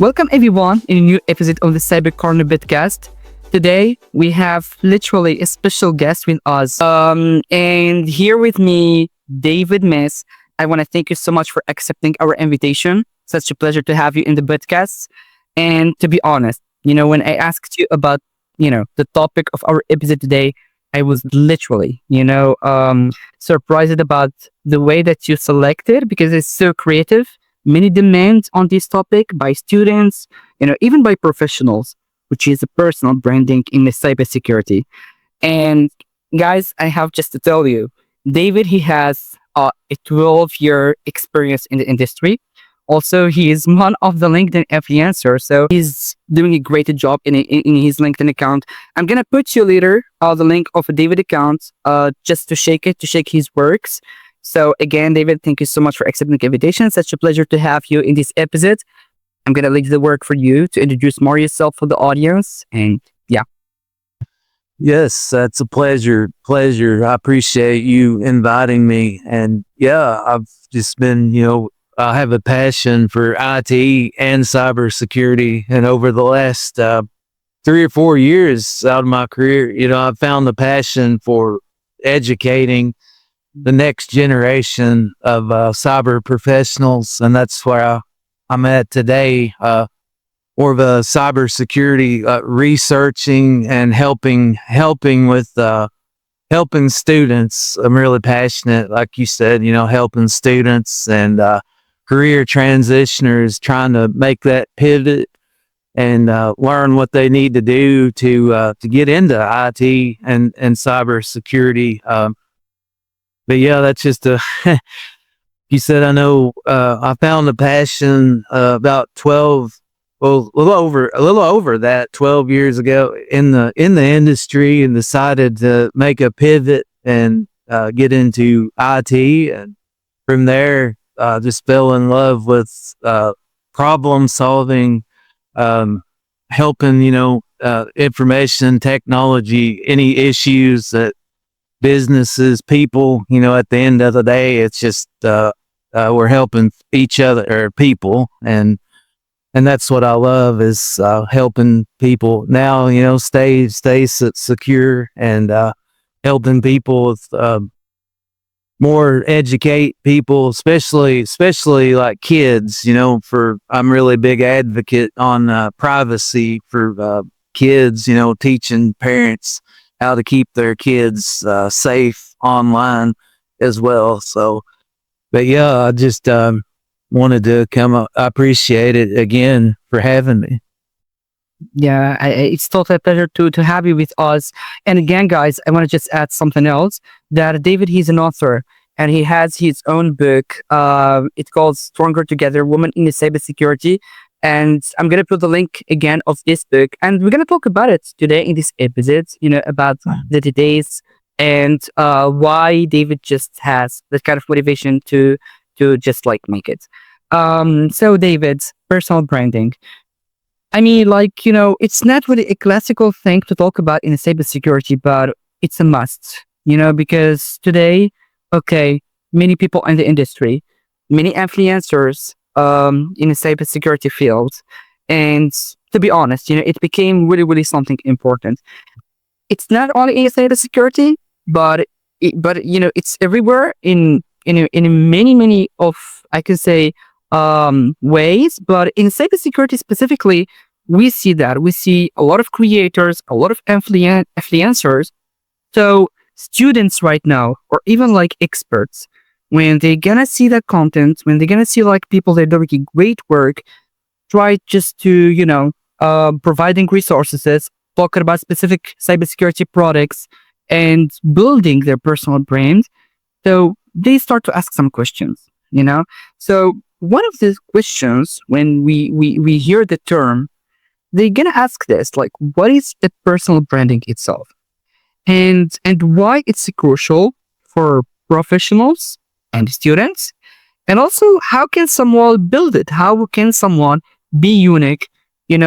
Welcome everyone in a new episode of the Cyber Corner podcast. Today we have literally a special guest with us. And here with me, David Meece. I want to thank you so much for accepting our invitation. Such a pleasure to have you in the podcast. And to be honest, when I asked you about, the topic of our episode today, I was literally, surprised about the way that you selected because it's so creative. Many demands on this topic by students, even by professionals, which is personal branding in the cybersecurity. And guys, I have just to tell you, David, he has a 12-year experience in the industry. Also, he is one of the LinkedIn influencers, so he's doing a great job in his LinkedIn account. I'm gonna put you later the link of a David account just to shake his works. So again, David, thank you so much for accepting the invitation. Such a pleasure to have you in this episode. I'm gonna leave the work for you to introduce more yourself for the audience, and yeah. Yes, that's a pleasure. I appreciate you inviting me. And yeah, I've just been, I have a passion for IT and cybersecurity. And over the last 3 or 4 years out of my career, I've found the passion for educating the next generation of cyber professionals. And that's where I'm at today. More of a cybersecurity researching and helping with helping students. I'm really passionate, like you said, helping students and career transitioners, trying to make that pivot and learn what they need to do to get into IT and cybersecurity. But yeah, that's just you said, I know, I found a passion about 12, well, a little over that 12 years ago in the industry, and decided to make a pivot and get into IT. And from there, just fell in love with problem solving, helping, information technology, any issues that businesses, people, at the end of the day, it's just we're helping each other or people, and that's what I love, is helping people now, stay secure, and helping people with more, educate people, especially like kids. I'm really big advocate on privacy for kids. Teaching parents how to keep their kids safe online as well. So, but yeah, I just wanted to come up. I appreciate it again for having me. Yeah, it's totally a pleasure to have you with us. And again, guys, I want to just add something else, that David, he's an author and he has his own book. It's called Stronger Together, Women in the Cybersecurity. And I'm going to put the link again of this book. And we're going to talk about it today in this episode, about the details and why David just has that kind of motivation to just like make it. So David, personal branding. I mean, it's not really a classical thing to talk about in cybersecurity, but it's a must, because today, many people in the industry, many influencers in the cybersecurity field, and to be honest, it became really, really something important. It's not only in cybersecurity, but it's everywhere in many of, I can say, ways. But in cybersecurity specifically, we see a lot of creators, a lot of influencers. So students right now, or even like experts, when they're gonna see that content, when they're gonna see like people that are doing great work, try just to providing resources, talking about specific cybersecurity products, and building their personal brand. So they start to ask some questions. So one of the questions, when we hear the term, they're gonna ask this, like, what is the personal branding itself, and why it's crucial for professionals and students, and also how can someone build it? How can someone be unique,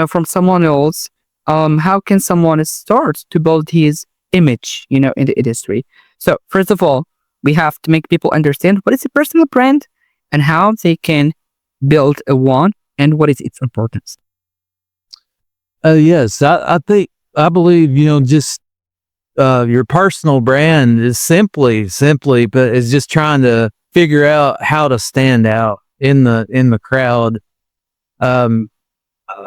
from someone else? How can someone start to build his image, in the industry? So first of all, we have to make people understand what is a personal brand and how they can build a one and what is its importance. Yes, I believe, just your personal brand is simply, but is just trying to figure out how to stand out in the crowd. Um,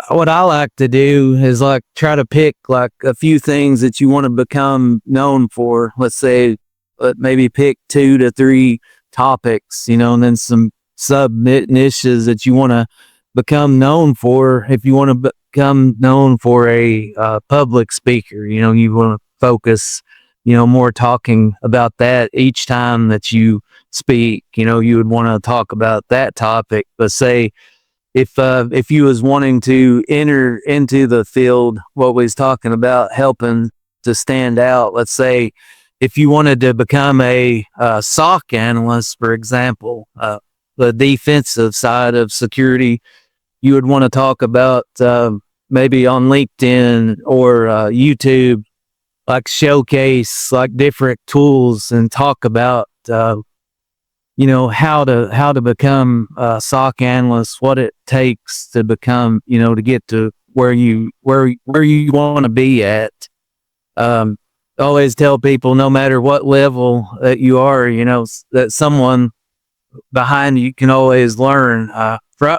what I like to do is like try to pick like a few things that you want to become known for. Let's say, maybe pick 2 to 3 topics, and then some sub niches that you want to become known for. If you want to become known for a public speaker, you want to focus, more talking about that each time that you speak. You would want to talk about that topic. But say if you was wanting to enter into the field, what we was talking about, helping to stand out. Let's say if you wanted to become a SOC analyst, for example, the defensive side of security, you would want to talk about maybe on LinkedIn or YouTube, like showcase like different tools and talk about how to become a SOC analyst, what it takes to become, to get to where you want to be at. Um, Always tell people, no matter what level that you are, that someone behind you can always learn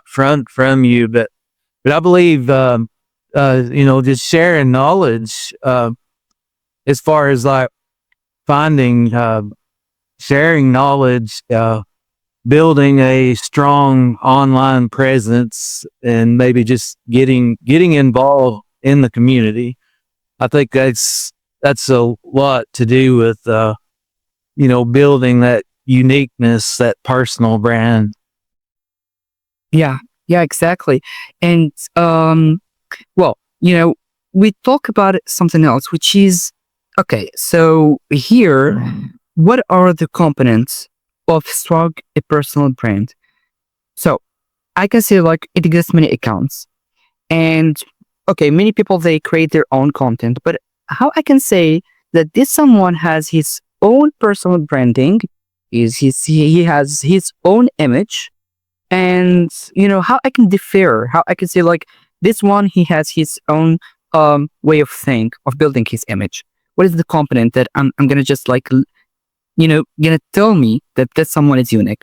from you. But I believe, just sharing knowledge, as far as like finding, sharing knowledge, building a strong online presence, and maybe just getting involved in the community. I think that's a lot to do with building that uniqueness, that personal brand. Yeah, yeah, exactly. And well, we talk about something else, which is okay. So here, what are the components of strong a personal brand? So I can say like it exists many accounts, and okay, many people they create their own content, but how I can say that this someone has his own personal branding, is he has his own image, and how I can differ, how I can say like this one he has his own way of think of building his image. What is the component that I'm gonna just like gonna tell me that that someone is unique?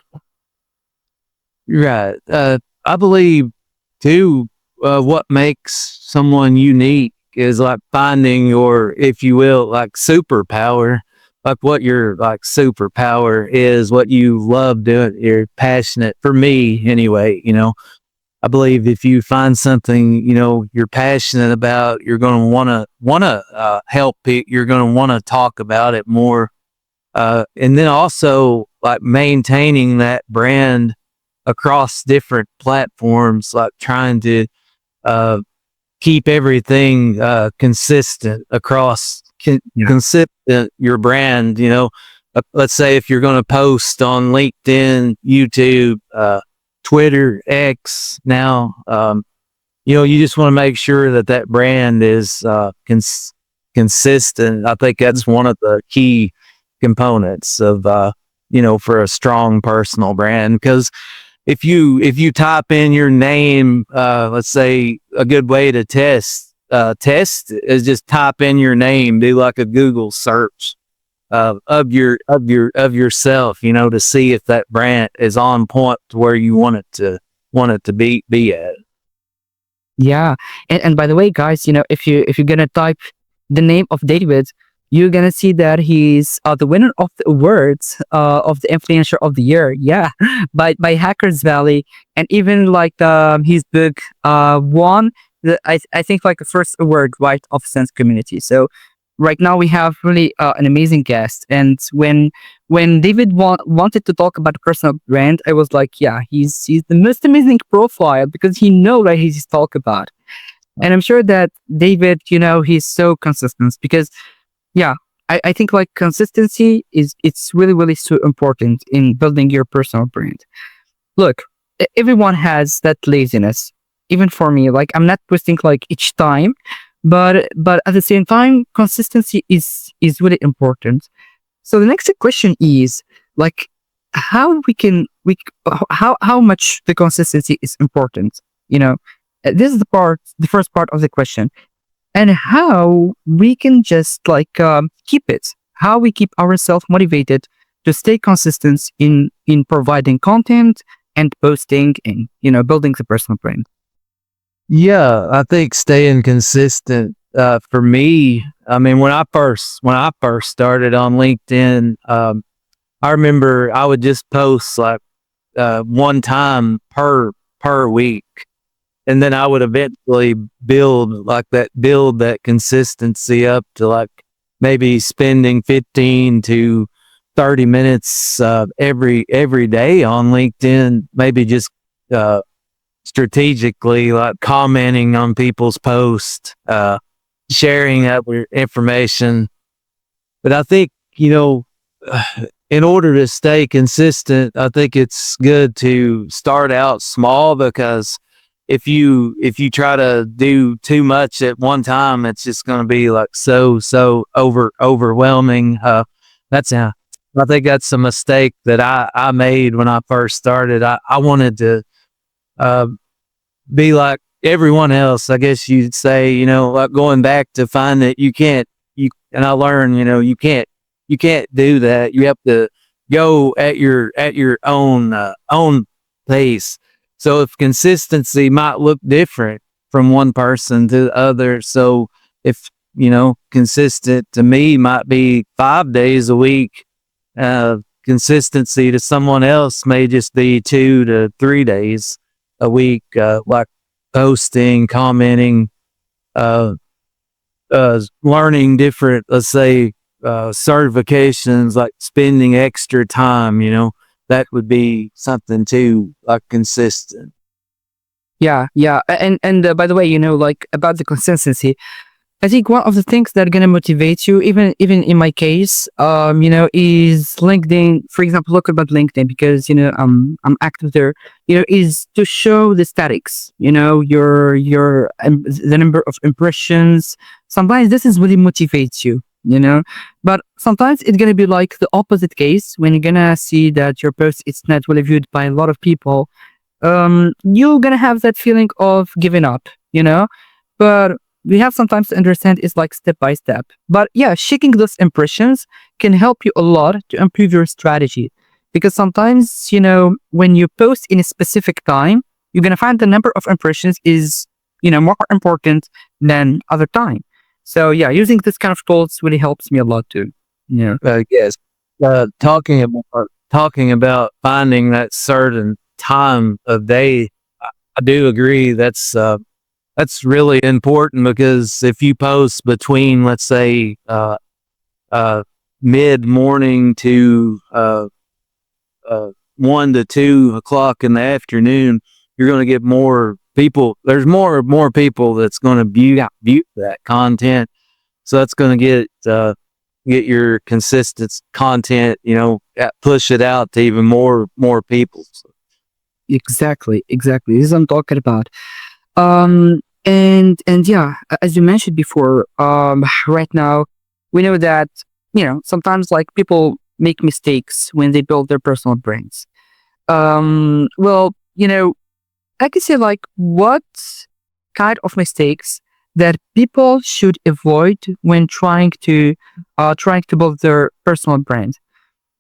Right. I believe too, what makes someone unique is like finding your, if you will, like superpower, like what your like superpower is, what you love doing, you're passionate. For me anyway, I believe if you find something, you're passionate about, you're going to want to help it. You're going to want to talk about it more. And then also like maintaining that brand across different platforms, like trying to uh, keep everything consistent across Yeah. consistent your brand. Let's say if you're going to post on LinkedIn, YouTube, Twitter, X now, you just want to make sure that that brand is consistent. I think that's one of the key components of for a strong personal brand. Because if you type in your name, let's say a good way to test is just type in your name, do like a Google search of yourself, to see if that brand is on point to where you want it to be at. Yeah, and by the way, guys, if you're gonna type the name of David, you're gonna see that he's the winner of the awards of the influencer of the year. Yeah, by Hackers Valley, and even like his book won I think like the first award right of Sense Community. So right now we have really an amazing guest, and when David wanted to talk about the personal brand, I was like, yeah, he's the most amazing profile because he know what he's talk about. And I'm sure that David, he's so consistent because yeah, I think like consistency it's really, really so important in building your personal brand. Look, everyone has that laziness. Even for me, like I'm not posting like each time, but at the same time, consistency is really important. So the next question is like how we can we how much the consistency is important. You know, This is the first part of the question, and how we can just like keep it, how we keep ourselves motivated to stay consistent in providing content and posting and building the personal brand. Yeah, I think staying consistent for me. I mean, when I first started on LinkedIn, I remember I would just post like one time per week, and then I would eventually build that consistency up to like maybe spending 15 to 30 minutes every day on LinkedIn, maybe just uh, strategically like commenting on people's posts, sharing that information. But I think, in order to stay consistent, I think it's good to start out small, because if you try to do too much at one time, it's just going to be like so overwhelming. That's I think that's a mistake that I made when I first started. I wanted to uh, be like everyone else, I guess you'd say, like going back to find that and I learned, you can't do that. You have to go at your own pace. So if consistency might look different from one person to the other. So if, consistent to me might be 5 days a week, consistency to someone else may just be 2 to 3 days a week, like posting, commenting, uh, learning different, let's say, certifications, like spending extra time, that would be something too, like consistent. Yeah, yeah. And by the way, like about the consistency, I think one of the things that are gonna motivate you, even in my case, is LinkedIn. For example, look about LinkedIn because I'm active there. Is to show the statics. Your the number of impressions. Sometimes this is really motivates you. But sometimes it's gonna be like the opposite case when you're gonna see that your post is not well viewed by a lot of people. You're gonna have that feeling of giving up. But we have sometimes to understand is like step by step. But yeah, shaking those impressions can help you a lot to improve your strategy. Because sometimes, when you post in a specific time, you're gonna find the number of impressions is, more important than other time. So yeah, using this kind of tools really helps me a lot too. Yeah. Yes. Talking about finding that certain time of day, I do agree that's really important, because if you post between, let's say, uh, mid morning to 1 to 2 o'clock in the afternoon, you're going to get more people. There's more people that's going to view that content. So that's going to get your consistent content, push it out to even more people. So, Exactly. This is what I'm talking about. And yeah, as you mentioned before, right now we know that sometimes like people make mistakes when they build their personal brands. Well, I can say like what kind of mistakes that people should avoid when trying to build their personal brand.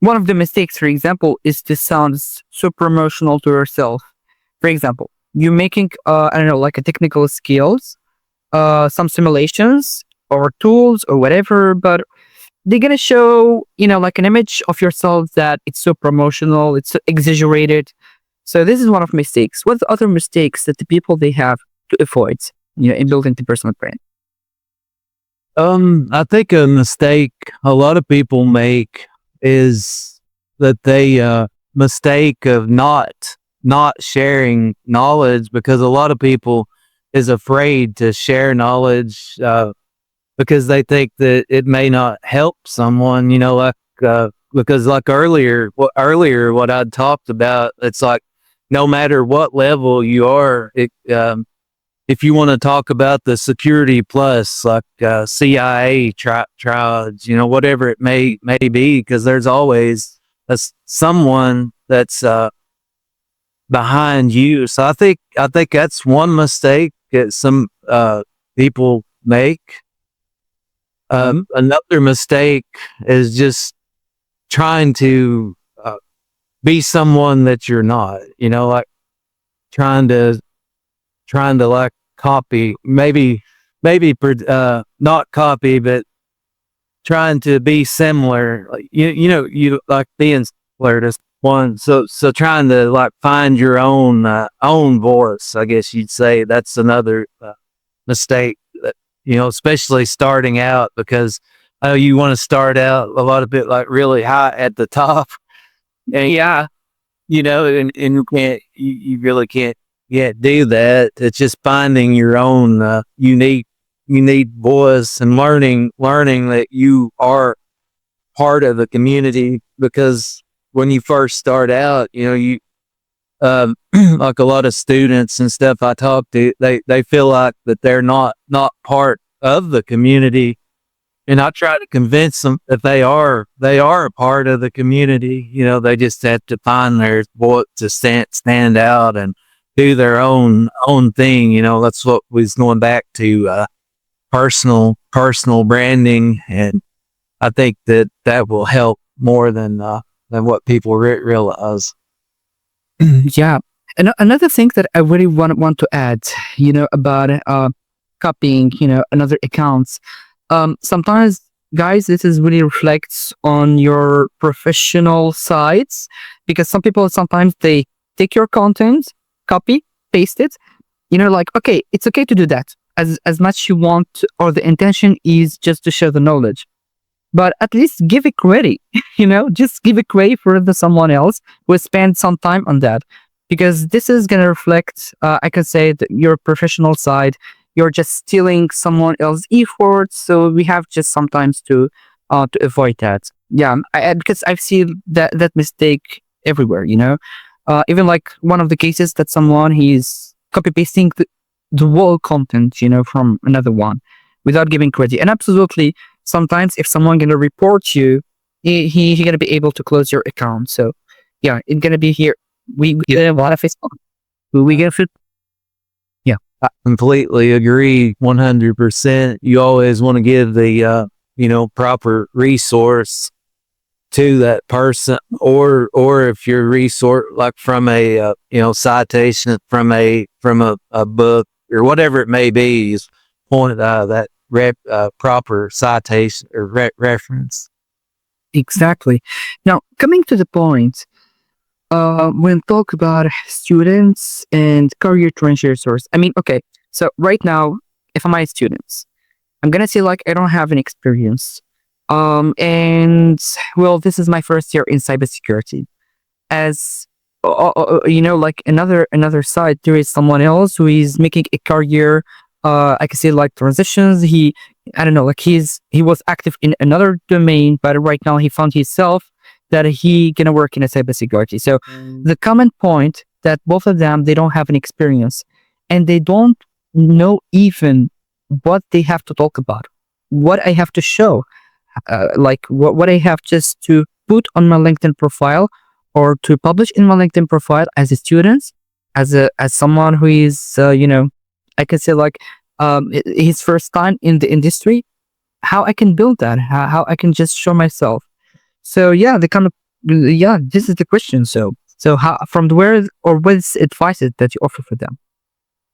One of the mistakes, for example, is to sound so promotional to yourself. For example, you're making I don't know, like a technical skills, some simulations or tools or whatever, but they're gonna show, like an image of yourself that it's so promotional, it's so exaggerated. So this is one of mistakes. What other mistakes that the people they have to avoid, in building the personal brand? I think a mistake a lot of people make is that they mistake of not sharing knowledge, because a lot of people is afraid to share knowledge, because they think that it may not help someone, like, because like earlier what I'd talked about, it's like no matter what level you are, if you want to talk about the security plus, like CIA trials, whatever it may be, because there's always someone that's behind you. So I think that's one mistake that some people make. Another mistake is just trying to be someone that you're not. Like trying to like copy, maybe not copy, but trying to be similar. Like, you like being similar to one. So trying to like find your own voice, I guess you'd say. That's another mistake that, especially starting out, because you want to start out a lot of it like really high at the top. And Yeah, and you can't, you really can't do that. It's just finding your own unique voice, and learning that you are part of the community. Because when you first start out, you like a lot of students and stuff I talk to, they feel like that they're not part of the community. And I try to convince them that they are a part of the community. They just have to find their voice to stand out and do their own thing. That's what was going back to personal branding, and I think that will help more than what people realize. yeah. And another thing that I really want to add, about copying, another accounts. Sometimes, guys, this is really reflects on your professional sides, because some people sometimes they take your content, copy, paste it. Like, okay, it's okay to do that as much you want, or the intention is just to share the knowledge. But at least give it credit, just give it credit for someone else who spent some time on that, because this is going to reflect, I can say, your professional side. You're just stealing someone else's effort. So we have just sometimes to avoid that. Yeah, because I've seen that mistake everywhere, even like one of the cases that someone he's copy pasting the whole content, from another one without giving credit. And absolutely, sometimes if someone gonna report you, he gonna be able to close your account. So yeah, it's gonna be here. We get a lot of Facebook. We get fit. Yeah, I completely agree, 100%. You always want to give the proper resource to that person, or if your resource like from a citation from a book or whatever it may be, is pointed out of that proper citation or reference. exactly. Now coming to the point, when talk about students and career translators, I mean, okay, so right now, if I'm my students, I'm gonna say like I don't have an experience. And well, this is my first year in cybersecurity. As like another side, there is someone else who is making a career. I can say like transitions. I don't know, like he was active in another domain, but right now he found himself that he gonna work in a cybersecurity. So the common point that both of them they don't have an experience, and they don't know even what they have to talk about, what I have to show, like what I have just to put on my LinkedIn profile, or to publish in my LinkedIn profile as a student, as someone who is I can say like his first time in the industry, how I can build that, how I can just show myself. So yeah, this is the question. So how, from where, or what's advices that you offer for them?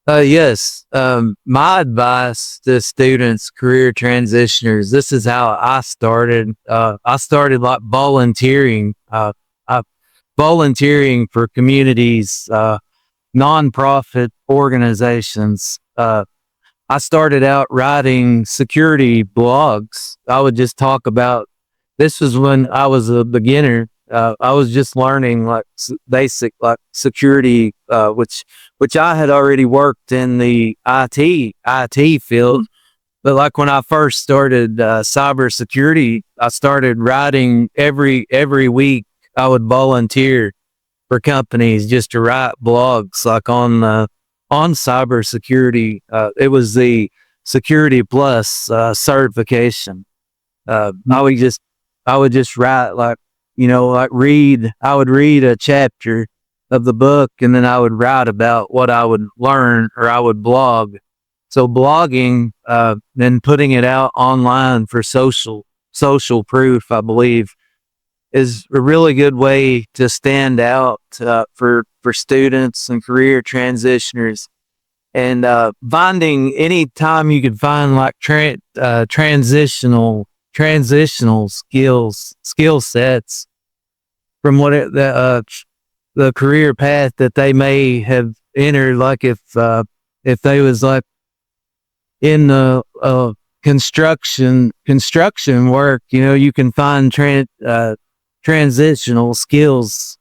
Yes. My advice to students, career transitioners, this is how I started. I started like volunteering, I volunteering for communities, nonprofit organizations. I started out writing security blogs. I would just talk about, this was when I was a beginner. I was just learning like basic like security, which I had already worked in the IT field. But like when I first started cybersecurity, I started writing every week. I would volunteer for companies just to write blogs like on cybersecurity. It was the Security Plus certification. I would just write like, like read. I would read a chapter of the book, and then I would write about what I would learn, or I would blog. So blogging, then putting it out online for social proof, I believe, is a really good way to stand out for students and career transitioners. And finding any time you could find like transitional skill sets from the career path that they may have entered. Like if they was like in the construction work, you can find transitional skills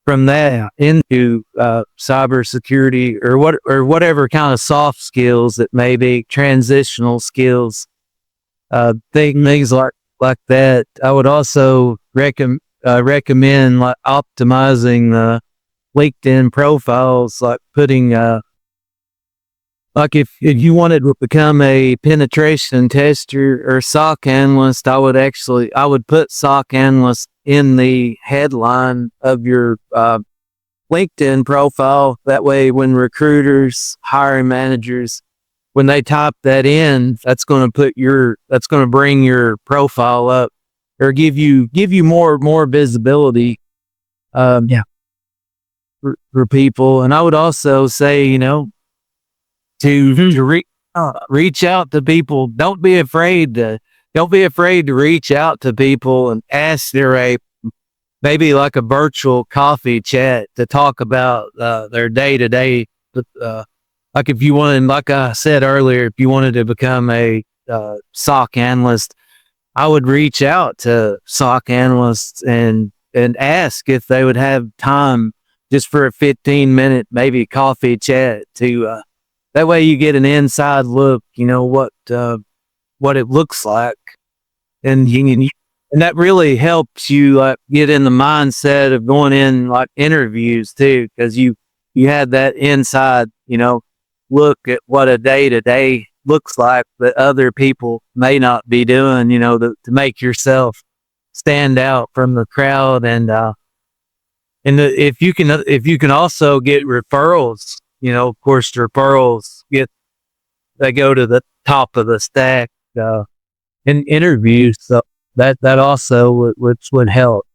from that into cybersecurity, or whatever kind of soft skills that may be transitional skills. Things like that. I would also recommend like optimizing the LinkedIn profiles, like putting like if you wanted to become a penetration tester or SOC analyst, I would put SOC analyst in the headline of your LinkedIn profile. That way, when recruiters, hiring managers, when they type that in, that's going to bring your profile up, or give you more visibility. Yeah. For people. And I would also say, to reach out to people. Don't be afraid to reach out to people and ask their maybe like a virtual coffee chat to talk about their day to day. Like if you wanted, like I said earlier, if you wanted to become a SOC analyst, I would reach out to SOC analysts and ask if they would have time just for a 15-minute maybe coffee chat to that way you get an inside look, what it looks like, and and that really helps you get in the mindset of going in like interviews too, because you had that inside, look at what a day to day looks like that other people may not be doing, to make yourself stand out from the crowd. If you can also get referrals, of course, referrals they go to the top of the stack in interviews. So that also would help.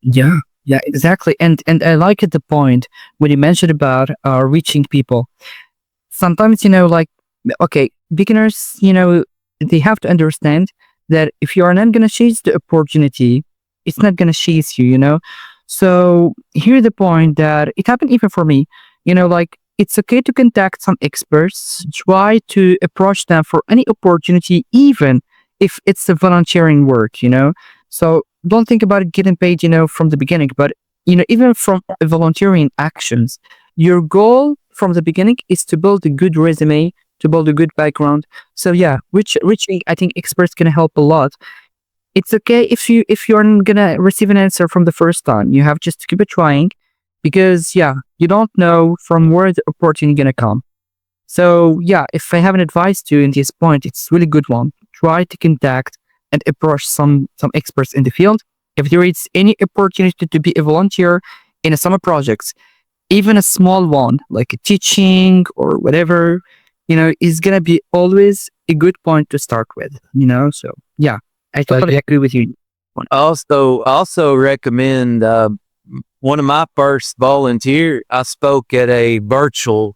Yeah, yeah, exactly. And I like at the point when you mentioned about reaching people. Sometimes, like, okay, beginners, they have to understand that if you are not gonna chase the opportunity, it's not gonna chase you. So here's the point that it happened even for me. Like, it's okay to contact some experts, try to approach them for any opportunity, even if it's a volunteering work. So don't think about it getting paid, from the beginning, but even from volunteering actions, your goal from the beginning is to build a good resume, to build a good background. So yeah, reaching, I think experts can help a lot. It's okay if you're not gonna receive an answer from the first time. You have just to keep it trying, because yeah, you don't know from where the opportunity gonna come. So yeah, if I have an advice to you in this point, it's really good one. Try to contact and approach some experts in the field. If there is any opportunity to be a volunteer in a summer projects, even a small one like a teaching or whatever, is gonna be always a good point to start with. So yeah, I totally agree with you. Also recommend one of my first volunteer. I spoke at a virtual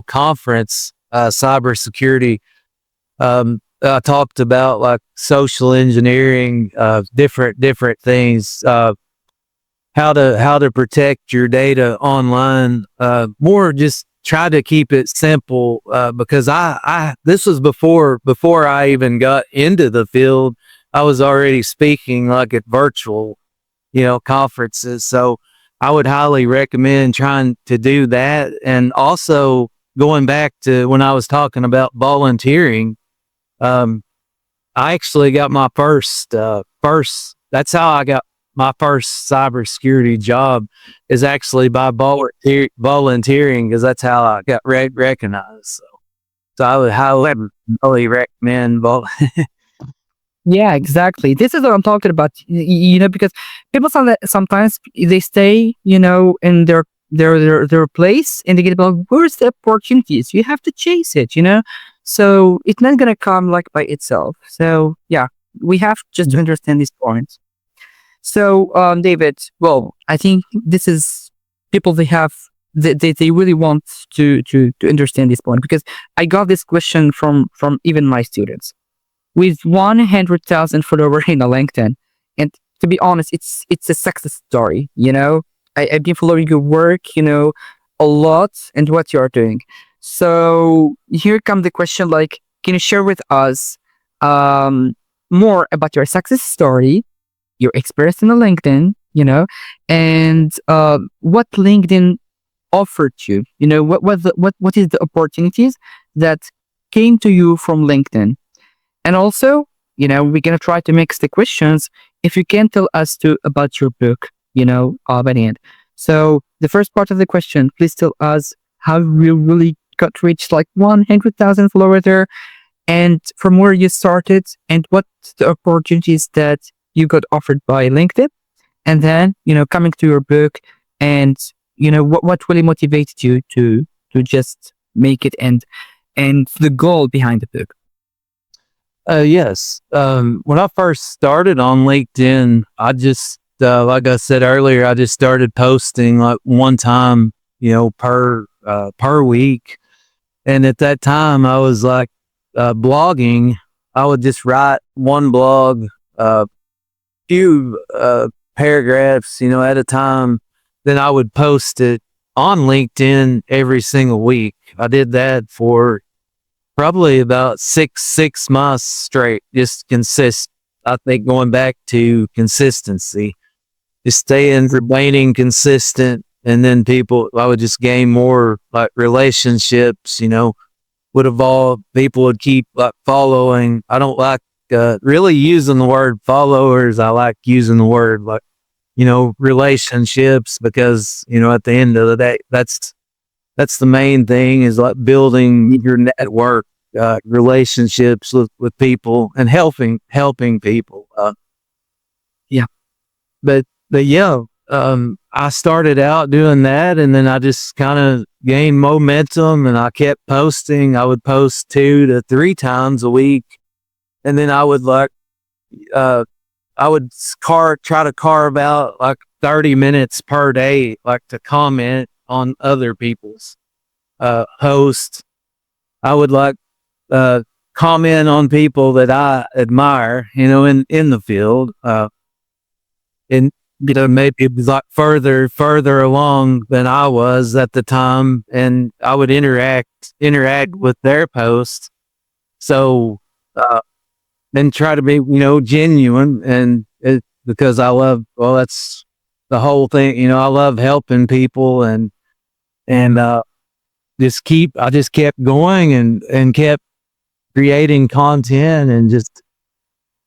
conference, cybersecurity. I talked about like social engineering, different things, how to protect your data online. More just try to keep it simple, because this was before I even got into the field. I was already speaking like at virtual, conferences. So I would highly recommend trying to do that. And also going back to when I was talking about volunteering, I actually got my first, that's how I got my first cybersecurity job, is actually by volunteering, because that's how I got recognized. So I would highly recommend Yeah, exactly. This is what I'm talking about. Because people sometimes they stay, in their place, and they get about, where's the opportunities? You have to chase it. So it's not gonna come like by itself. So yeah, we have just to understand these points. So, David, well, I think this is people they really want to understand this point, because I got this question from even my students with 100,000 followers in a LinkedIn. And to be honest, it's a success story. I've been following your work, a lot, and what you are doing. So here comes the question, like, can you share with us um, more about your success story, your experience in the LinkedIn, and what LinkedIn offered you? What is the opportunities that came to you from LinkedIn? And also, we're gonna try to mix the questions. If you can tell us too about your book, by the end. So the first part of the question, please tell us how you really got reached like 100,000 followers there, and from where you started, and what the opportunities that you got offered by LinkedIn, and then coming to your book, and what really motivated you to just make it, and the goal behind the book. Yes. When I first started on LinkedIn, I just, like I said earlier, I just started posting like one time, per week. And at that time, I was like blogging. I would just write one blog, few paragraphs, at a time. Then I would post it on LinkedIn every single week. I did that for probably about six months straight. Just I think going back to consistency, just remaining consistent, and then I would just gain more like relationships. Would evolve. People would keep like following. I don't like really using the word followers. I like using the word like relationships, because at the end of the day, that's the main thing, is like building your network, relationships with people, and helping people. Yeah. But yeah, I started out doing that, and then I just kind of gained momentum, and I kept posting. I would post 2 to 3 times a week, and then I would uh, try to carve out like 30 minutes per day, like to comment on other people's hosts. I would comment on people that I admire, in the field, and maybe it was like further along than I was at the time, and I would interact with their posts. So, and try to be, genuine, and because that's the whole thing. I love helping people, and I just kept going, and kept creating content, and just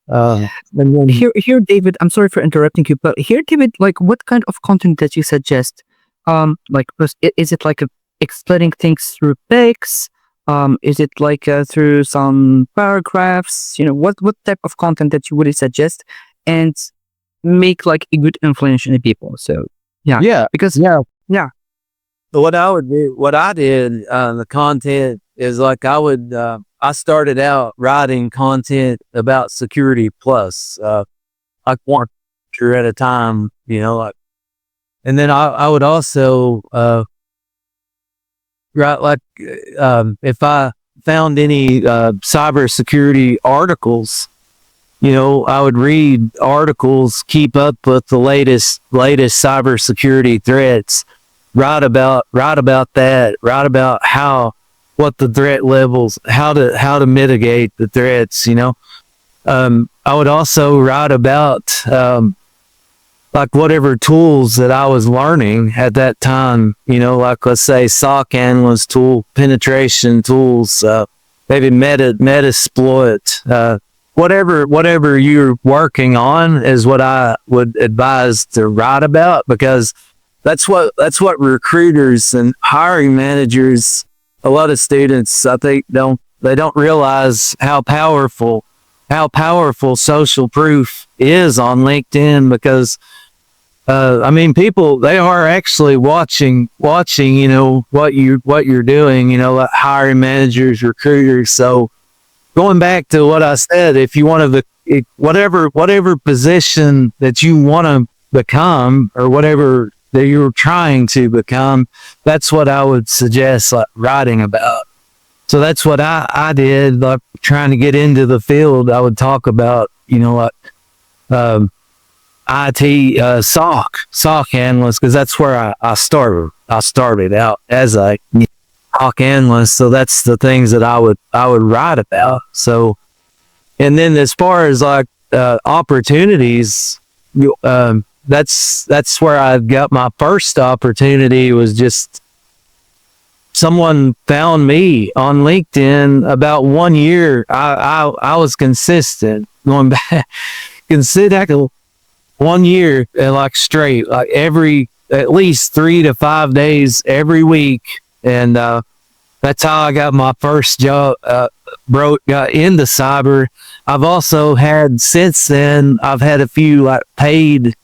and then Here, David, I'm sorry for interrupting you, but here, David, like, what kind of content that you suggest? Like, is it like explaining things through pics? Is it like through some paragraphs? What type of content that you would suggest, and make like a good influence in the people? So yeah, yeah, because yeah. yeah, What I did, the content is like I started out writing content about Security Plus, like one chapter at a time, like, and then I would also write like if I found any cybersecurity articles, I would read articles, keep up with the latest cybersecurity threats, write about that, write about what the threat levels, how to mitigate the threats. I would also write about like whatever tools that I was learning at that time. Like, let's say SOC analyst tool, penetration tools, maybe Metasploit, whatever you're working on is what I would advise to write about, because that's what recruiters and hiring managers, a lot of students, I think, they don't realize how powerful how powerful social proof is on LinkedIn, because I mean, people, they are actually watching, you know, what you're doing, you know, like hiring managers, recruiters. So going back to what I said, if you want to, whatever position that you want to become, or whatever that you're trying to become, that's what I would suggest, like, writing about. So that's what I did, like, trying to get into the field. I would talk about, you know, like, IT, SOC analyst, because that's where I started. I started out as a SOC analyst, so that's the things that I would write about. So, and then as far as like opportunities, that's where I got my first opportunity. Was just someone found me on LinkedIn about 1 year. I was consistent going back, consistent 1 year, like straight, like at least 3 to 5 days every week. And that's how I got my first job, got into cyber. I've also had, since then, I've had a few like paid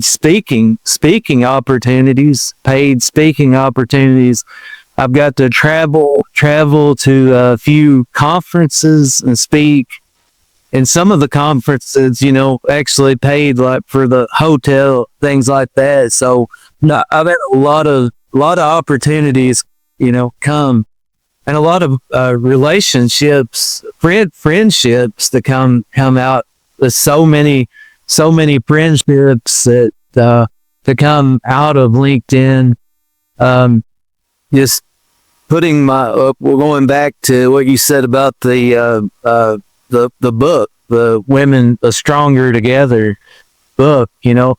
speaking opportunities, I've got to travel to a few conferences and speak. And some of the conferences, you know, actually paid like for the hotel, things like that. So no, I've had a lot of opportunities, you know, come, and a lot of relationships, friendships that come out. There's so many friendships that to come out of LinkedIn. Just putting we're going back to what you said about the book, the Women Stronger Together book. You know,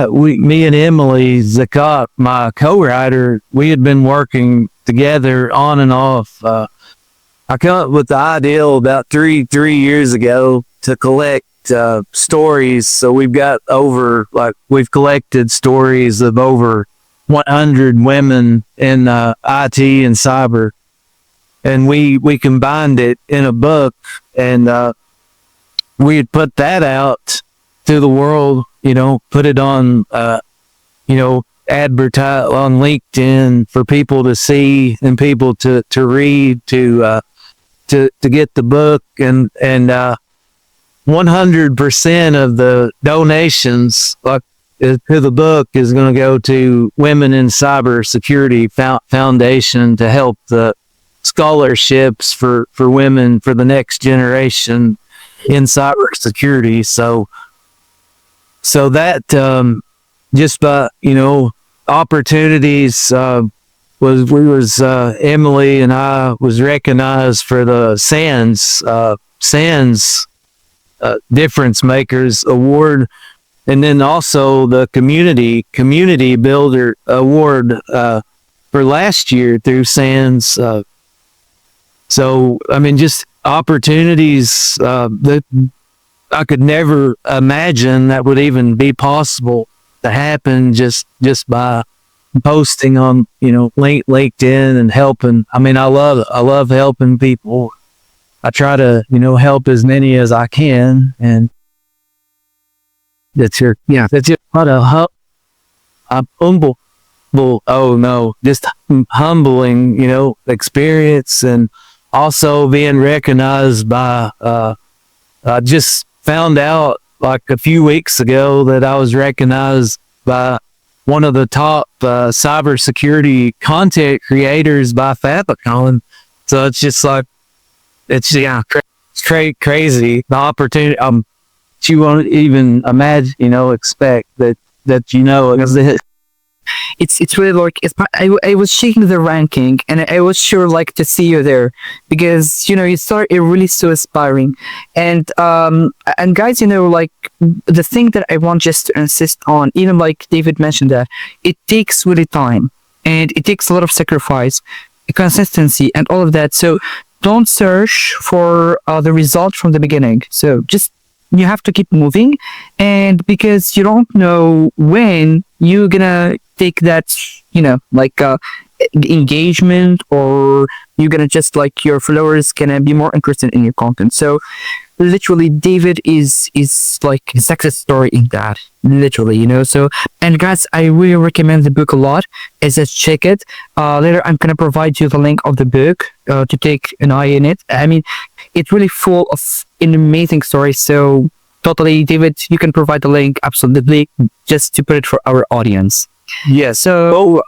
me and Emily Zakat, my co-writer, we had been working together on and off. I came up with the idea about three years ago to collect stories. So we've collected stories of over 100 women in IT and cyber, and we combined it in a book, and we had put that out to the world, you know, put it on, you know, advertise on LinkedIn for people to see and people to read, to get the book, and 100% of the donations, like, to the book is going to go to Women in Cybersecurity Foundation to help the scholarships for women for the next generation in cybersecurity. So that just by, you know, opportunities, Emily and I was recognized for the SANS Difference Makers Award, and then also the Community Builder Award for last year through SANS. So, I mean, just opportunities that I could never imagine that would even be possible to happen just by posting on, you know, LinkedIn and helping. I mean, I love helping people. I try to, you know, help as many as I can, and that's just what a humble, just humbling, you know, experience. And also being recognized by, I just found out like a few weeks ago that I was recognized by one of the top cybersecurity content creators by Fabicon. So it's just like, it's crazy, the opportunity. You won't even imagine, you know, expect that, you know, because it's really like, I was checking the ranking, and I was sure like to see you there, because, you know, it really so inspiring. And guys, you know, like, the thing that I want just to insist on, even like David mentioned, that it takes really time, and it takes a lot of sacrifice, consistency, and all of that. So don't search for the result from the beginning. So just, you have to keep moving, and because you don't know when you're gonna take that, like engagement, or you're gonna just like your followers gonna be more interested in your content. So literally David is like a success story in that, literally, so. And guys, I really recommend the book a lot. Is just check it. Later I'm gonna provide you the link of the book to take an eye in it. I mean, it's really full of an amazing story. So totally, David, you can provide the link, absolutely, just to put it for our audience. Yeah. So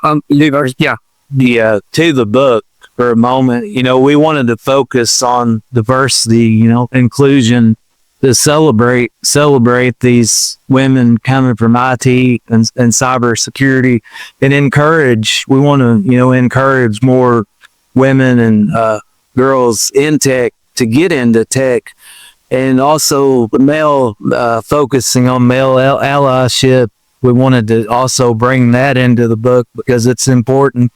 Yeah. To the book for a moment, we wanted to focus on diversity, inclusion, to celebrate these women coming from IT and cybersecurity, and we want to, encourage more women and girls in tech to get into tech, and also focusing on male allyship. We wanted to also bring that into the book because it's important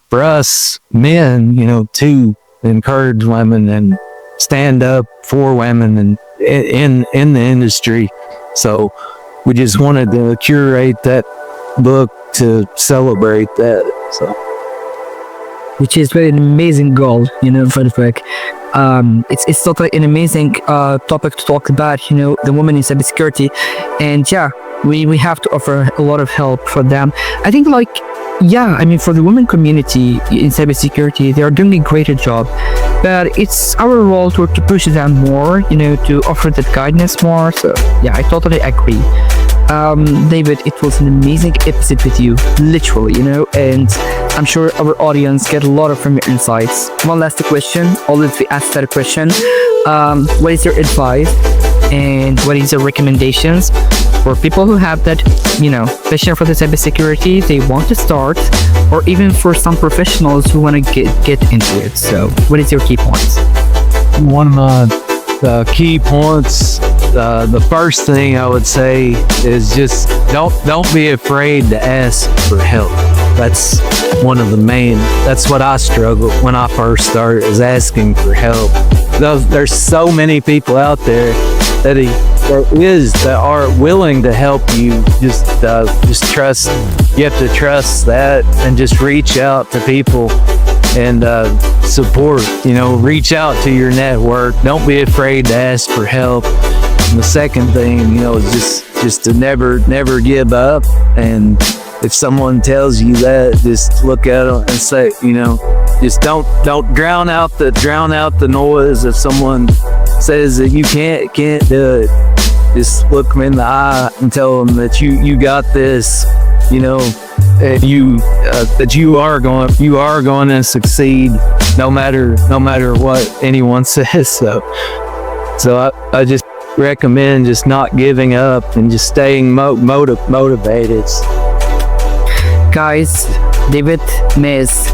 for us men, to encourage women and stand up for women and in the industry. So we just wanted to curate that book to celebrate that. So, which is really an amazing goal, for the book. It's totally an amazing topic to talk about, the women in cybersecurity, and yeah, we have to offer a lot of help for them. I think for the women community in cybersecurity, they are doing a greater job, but it's our role to push them more, to offer that guidance more. So yeah, I totally agree. David, it was an amazing episode with you, literally, and I'm sure our audience get a lot from your insights. One last question, always we ask that question. What is your advice and what is your recommendations for people who have that, passion for the cybersecurity, they want to start, or even for some professionals who want to get into it? So what is your key points? One of the key points, the first thing I would say is just don't be afraid to ask for help. That's one of the that's what I struggled when I first started, is asking for help. There's so many people out there that are willing to help you. Just trust. You have to trust that, and just reach out to people and support. Reach out to your network. Don't be afraid to ask for help. And the second thing, is just to never give up. And if someone tells you that, just look at them and say, just don't drown out the noise. If someone says that you can't do it, just look them in the eye and tell them that you got this, and that you are going to succeed no matter what anyone says. So I just recommend just not giving up and just staying motivated. Guys, David Meece,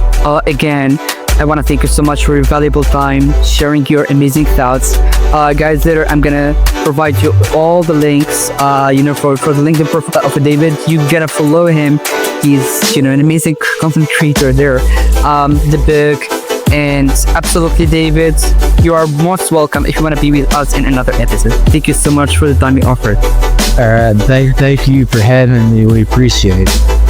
again, I want to thank you so much for your valuable time, sharing your amazing thoughts. Guys, later I'm gonna provide you all the links, for the LinkedIn profile of David. You gotta follow him. He's, an amazing content creator there. The book, and absolutely, David, you are most welcome if you want to be with us in another episode. Thank you so much for the time you offered. All right, thank you for having me. We appreciate it.